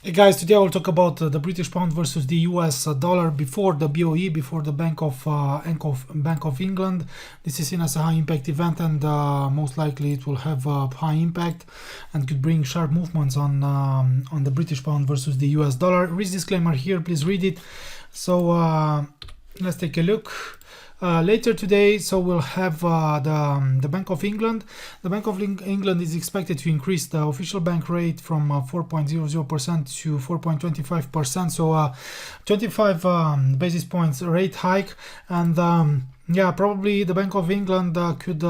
Hey guys, today I will talk about the British pound versus the US dollar before the BOE, before the Bank of England. This is seen as a high impact event, and most likely it will have a high impact and could bring sharp movements on the British pound versus the US dollar. Read disclaimer here, please read it. So let's take a look. Later today, so we'll have the Bank of England. The Bank of England is expected to increase the official bank rate from 4.00% to 4.25%, so 25 basis points rate hike. And yeah, probably the Bank of England could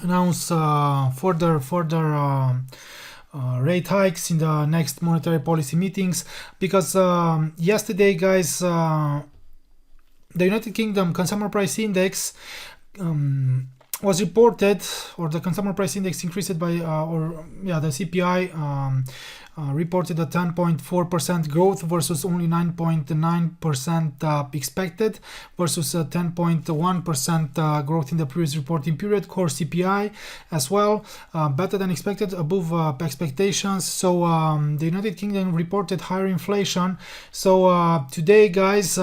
announce further rate hikes in the next monetary policy meetings, because yesterday, guys, the United Kingdom Consumer Price Index was reported, or the Consumer Price Index increased by, the CPI reported a 10.4% growth versus only 9.9% expected, versus a 10.1% growth in the previous reporting period. Core CPI as well, better than expected, above expectations. So the United Kingdom reported higher inflation. So today, guys,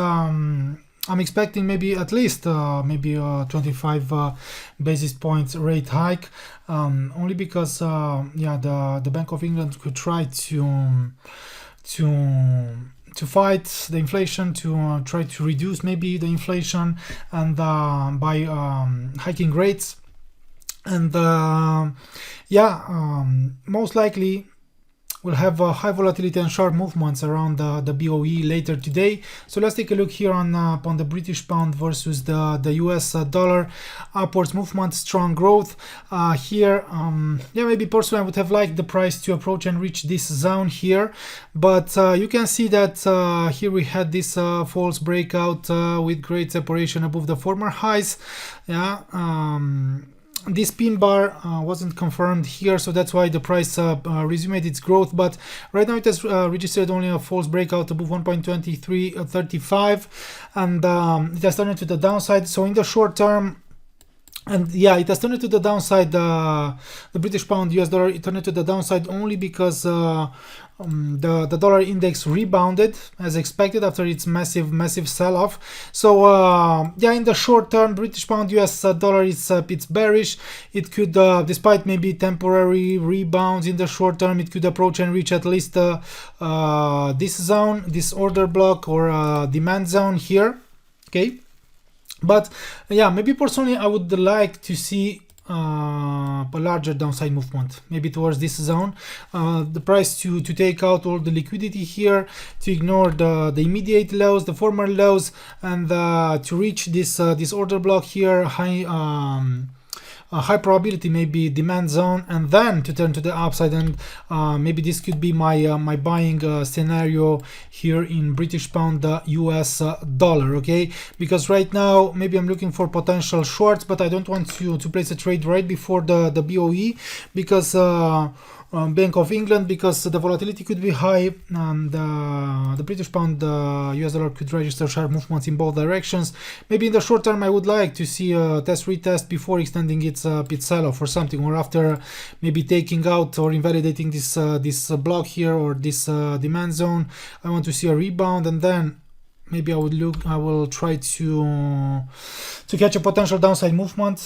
I'm expecting maybe at least 25 basis points rate hike, only because the Bank of England could try to fight the inflation, to try to reduce maybe the inflation, and by hiking rates. And most likely we'll have high volatility and sharp movements around the BOE later today. So let's take a look here on the British pound versus the US dollar. Upwards movement, strong growth here. Maybe personally I would have liked the price to approach and reach this zone here, but you can see that here we had this false breakout with great separation above the former highs. This pin bar wasn't confirmed here, so that's why the price resumed its growth. But right now it has registered only a false breakout above 1.2335, and it has turned to the downside. So in the short term, and yeah, it has turned to the downside, the British pound US dollar, it turned to the downside only because the dollar index rebounded as expected after its massive sell-off. So in the short term, British pound US dollar is it's bearish. It could, despite maybe temporary rebounds in the short term, it could approach and reach at least this zone, this order block or demand zone here. Okay. But yeah, maybe personally I would like to see a larger downside movement, maybe towards this zone. The price to take out all the liquidity here, to ignore the immediate lows, the former lows, and to reach this order block here, high probability maybe demand zone, and then to turn to the upside. And maybe this could be my buying scenario here in British pound US dollar. Okay, because right now maybe I'm looking for potential shorts, but I don't want to place a trade right before the BOE, because Bank of England, because the volatility could be high, and the British pound US dollar could register sharp movements in both directions. Maybe in the short term I would like to see a retest before extending its sell-off or something, or after maybe taking out or invalidating this block here, or this demand zone. I want to see a rebound, and then maybe I will try to catch a potential downside movement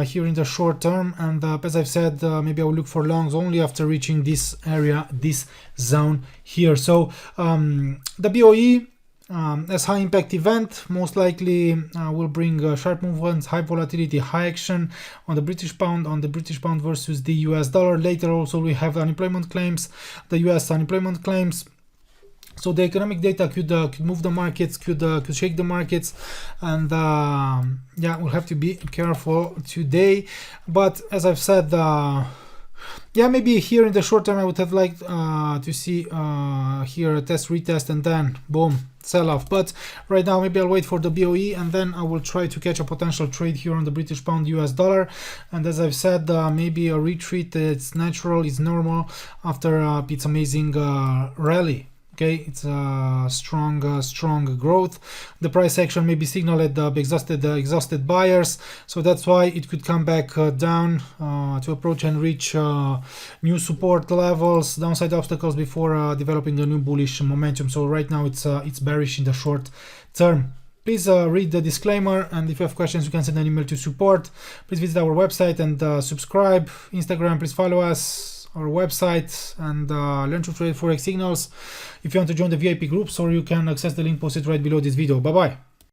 here in the short term. And as I've said, maybe I will look for longs only after reaching this area, this zone here. So the BOE, as high impact event, most likely will bring sharp movements, high volatility, high action on the British pound versus the US dollar. Later also we have unemployment claims, the US unemployment claims. So the economic data could move the markets, could shake the markets, and we'll have to be careful today. But as I've said, maybe here in the short term I would have liked to see here a retest, and then boom, sell off. But right now maybe I'll wait for the BOE, and then I will try to catch a potential trade here on the British pound US dollar. And as I've said, maybe a retreat, it's natural, it's normal after its amazing rally. Okay, it's a strong growth. The price action may be signaled at the exhausted buyers, so that's why it could come back down to approach and reach new support levels, downside obstacles before developing a new bullish momentum. So right now it's bearish in the short term. Please read the disclaimer, and if you have questions you can send an email to support. Please visit our website and subscribe. Instagram, please follow us, our website, and learn to trade forex signals. If you want to join the VIP groups, or you can access the link posted right below this video. Bye bye.